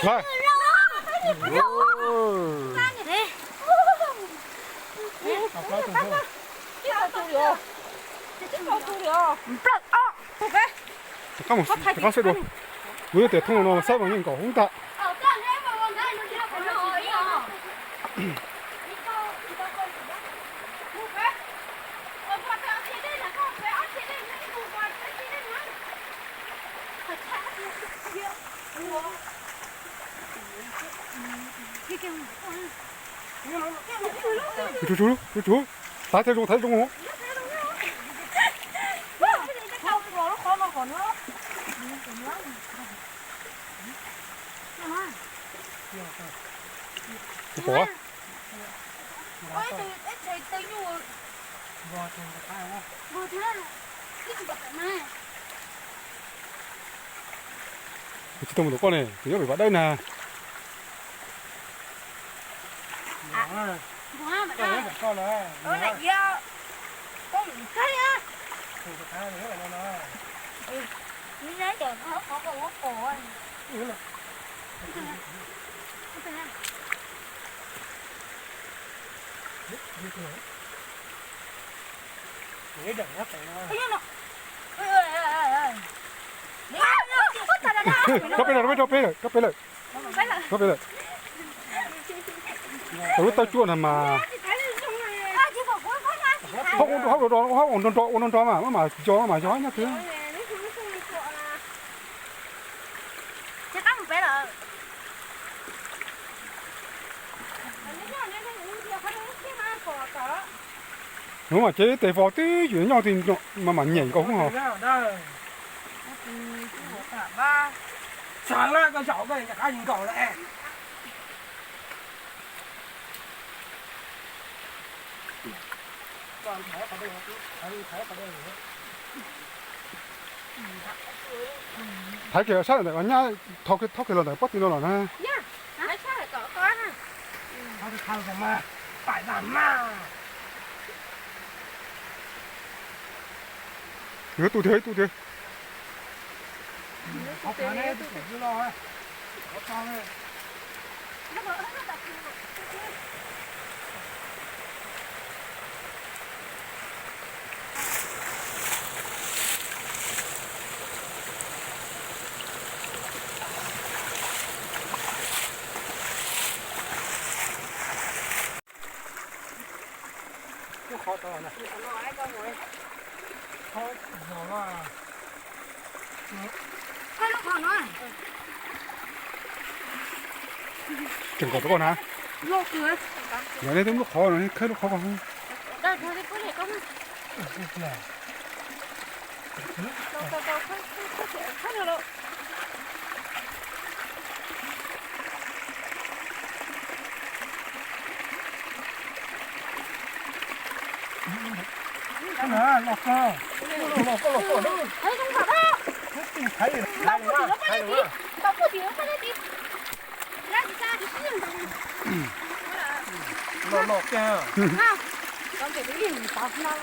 Rồi. 잠깐 세도 왜 대통령 사방인 거 홍다 저 다 대중 뭐? chị tông một con này thì nó phải bắt đây nè con này cấp bên này rồi tao chua là mà không ổn đó mà chó nhá thứ đúng mà chế tề phò tí chuyển nhau thì mà nhảy có không hả? sáng nay con cháu về nhà các anh cậu lại thấy kìa sao lại nhá thóc cái lần này bắt nó là nè nó thì thằng mà phải làm mà nhớ tu thế học cái này tôi cứ lo ấy học xong rồi khó to này khó nhỏ là chừng có con hả? Giờ này tôi nó khó rồi, khơi nó khó không? Đây thôi đi có thể không? Không được. cái này lọt cơ lọt đó Thấy không phải đâu. thấy Đâu có gì nó phải đi. Đâu có gì nó phải đi. Ra thì ra thì xin rồi. lọt kìa Nào. Con phải đi nhìn tao nào.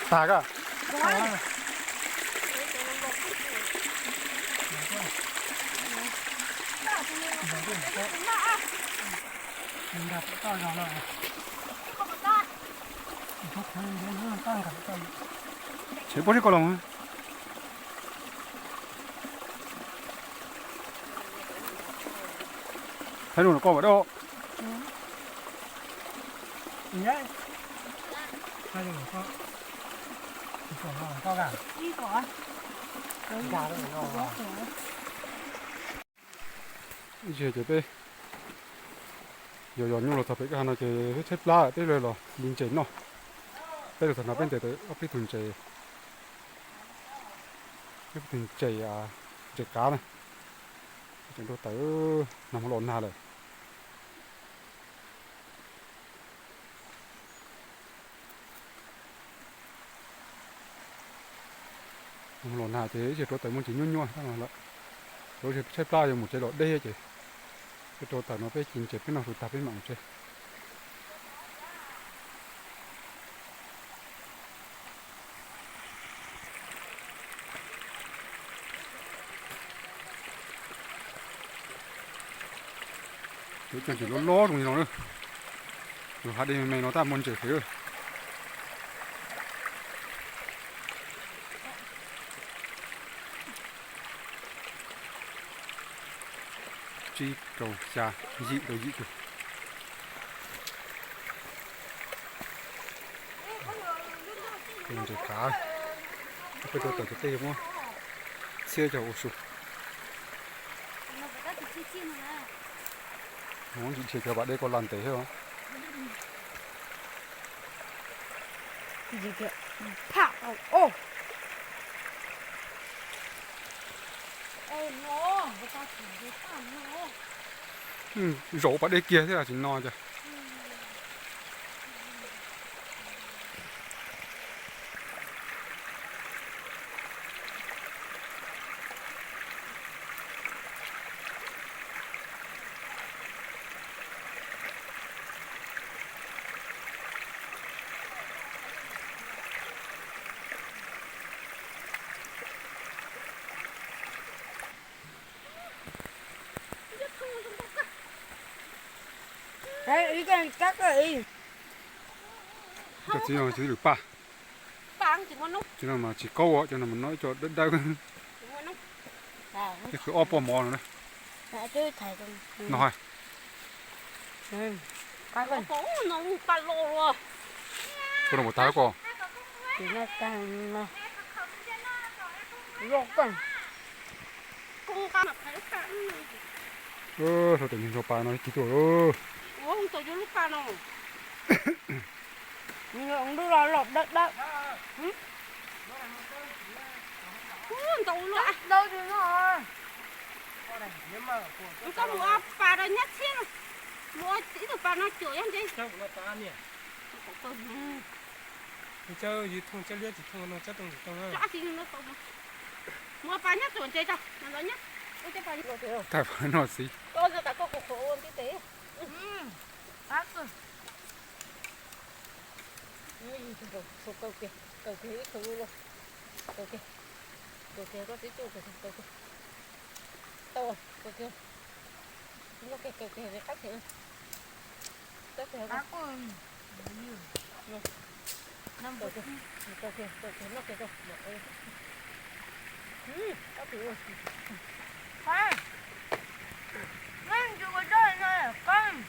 Tạc à? mình đặt cái to nhỏ này 제일 버릴 거라면 다리는 꺼 버려 nhé hai đứa có có cả Đi quả. gà đây nó 이제 배 연용으로 더 배가 하나 제 챗라 때려라 문제 있노 때려서 나bên để 앞에 둔제 cái 둔제 à 제 cá này chúng tôi tới nằm lộn nào rồi nằm lộn nào thế chỉ tôi tới muốn chỉ nhún nhún thằng là rồi thì 챗라 dùng một chế độ D chứ cái tôi tới nó phải chỉnh chế cái nào phức tạp với mạng chứ cái chuyện chỉ ló trong gì nó nữa rồi hai đêm mày nó ta muốn chơi thế rồi chi cầu xa dị đầu dị cầu mình chơi cá cái đồ tới cái tây không xe cho ô số muốn chị chơi cho bạn đây có lần tới không gì kìa thả ô ê nó người ta chỉ cái thả nó rổ bạn đây kia thế là chỉ no chứ đấy ý cái các cái cái gì mà chỉ được ba bang chỉ muốn nút cho nên mà chỉ câu á cho nên mình nói cho đất đai chỉ muốn nút cái cứ ốp mò nữa đấy chứ thầy trong nói cái con phố nó ba lô rồi. tôi một thái qua thì nó càng lột con Cung ca mà phải cả. thôi tự nhiên cho bà nói chỉ tuổi ơ Không tôi vô lúc ca đâu. nhưng ông đưa ra lột đất đất Tôi luôn. đâu thì nó Có mua bà đây nhất xíu. Mua chỉ được bà nó chửi em chứ. Chắc là ta nè. Tôi Thì chơi gì thông chơi liệt thì thông nó chắc tông tông á. chả gì nó tôi mua bà nhất rồi chơi cho nó nói nhất. Tôi cho bà nhất rồi. thái bà nói gì Tôi giờ ta có cục khổ ôn tí tí. bác ơi Cầu kìa cầu luôn. Cầu kìa có tí tụ cầu kìa. Tao cầu kìa. Nó cái cầu kìa để cắt thì. Cắt thì bác ơi năm cầu kìa nó kìa rồi. Cắt thì rồi. khoan nên chưa có chơi này con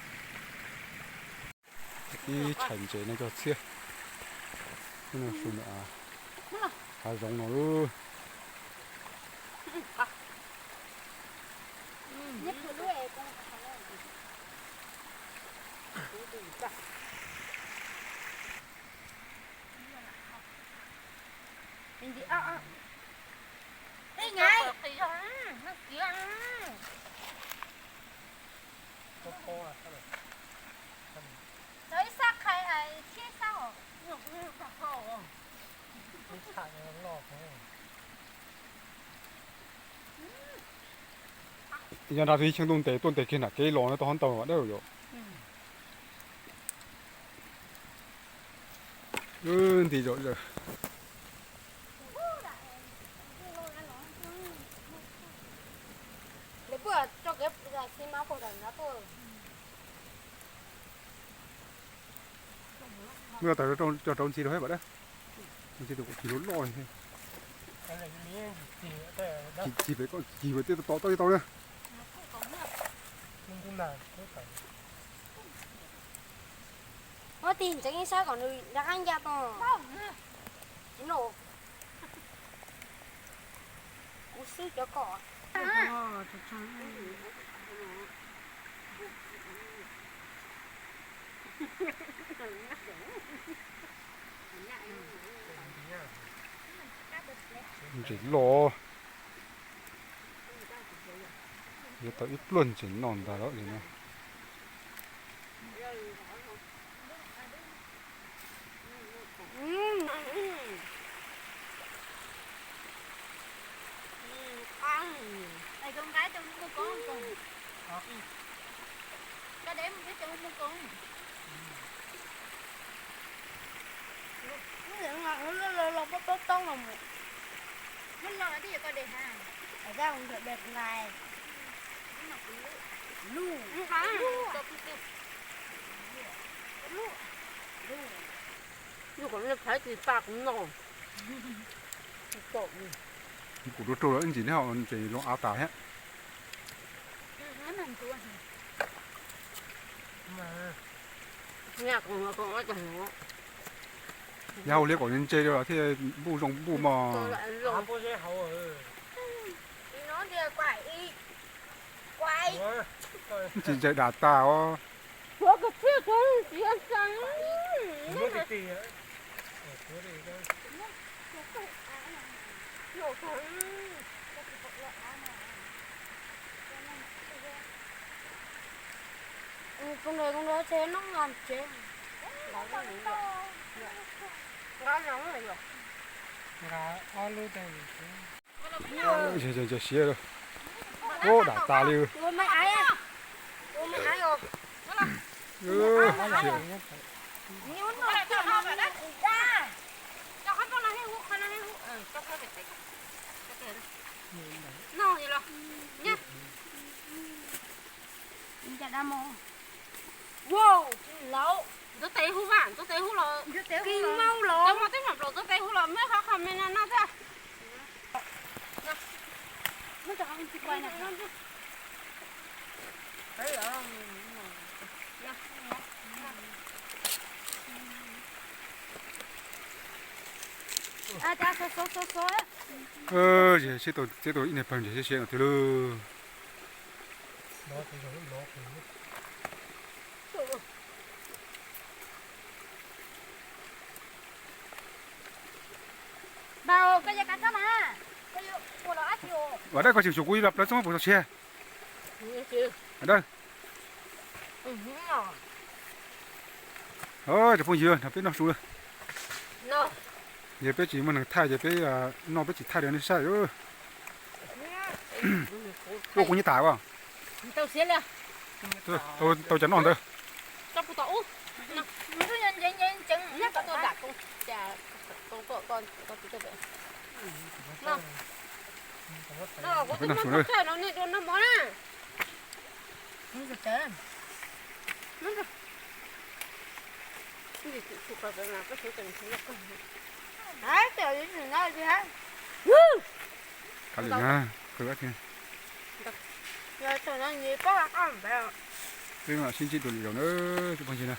cái thành chế nó cho xe cái này sụn à giống nó ư nhất của đứa em con mình đi đây ngay nó kia Có kho à sao lại? đấy sắc hay thiết sao Cái thằng nó lọt thế. thì ra thì chẳng tuần tệ kia là cái lò nó to hơn tàu ở đâu rồi thì rồi để bữa cho cái giờ xin máu còn gần đó thôi mưa tới cho trốn chi đâu hết vậy đấy chỉ được chỉ lún lòi thôi Cái này cái miếng gì thế đó. chỉ phải có chỉ phải to to nữa Nhưng cái nào cũng phải. có tiền chẳng sao còn người đang ăn ra to chỉ nổ cú sư cho cỏ chỉ lò giờ tới ít luôn chỉ nòn ra đó gì nữa này con gái tôi nó có con cho để một cái chân nó con nó bắt tông mà nó lo đi coi đẹp ha ở ra không được đẹp này Không phải. Nếu còn lên phải thì bạc cũng ngon. Trộn. củ đồ trâu đó gì nữa họ chỉ nó áo tải hết Hả mình chua. mà Nhà còn ở chẳng nó. nhau lấy quả nhân chơi đó thì bu rong bu mò Tôi lại à rồi. bố sẽ hậu ở Đi nó đi quậy y. Quậy. ủa rồi chỉ chơi đá tao Chúa cái chiếc thôi, chị ăn sáng. nó thì tì á nó thì cái Nhiều thôi. Con này chế nó ngon chế. Ngon lắm rồi. là alo đây chơi xía rồi ô đá tao đi Ủa mày ai à? Ủa mày ai rồi? chơi Nhiều nó cho nó vào đấy. Ra. Cho khách con này hay hút, con này hay hút. Cho khách phải tích. Nó gì rồi? Nhá. Mình chả đam mô. Wow, lẩu. Tôi thấy hút bạn, tôi thấy hút là Kinh mau cho lẩu. mà tới mặt rồi tôi thấy hút là mấy khó khăn nên nó ra. Nó cho ăn thịt quay này. Đấy rồi. À cha số á. chế tổ in này bằng chế xe từ từ nó thì nó Bao cái gì cả sao mà. Cái gì của nó ác vô. ở đây có chịu chủ quy lập nó xong một xe Như chứ. ở đây chỉ phong dừa là biết nó xuống Nó. giờ biết chỉ mình thay giờ biết nó biết chỉ thay được nó sai rồi cô cũng như tải vào Tao xé lên. tôi chắn on thôi Cho phụ tao. Nó cứ nhân chừng. Nhá, tôi đặt con chà con cho vậy. Nó. Nó có cái nó chơi nó này nó món à. Không được chơi. Nó rồi. Cái gì tụi bà là cái số tiền nó con. Đấy, trời gì nói gì hả? cái gì nha cái gì Giờ tụi nó gì có ăn bèo. cái mà xin chị tụi liệu nữa chụp hình gì nè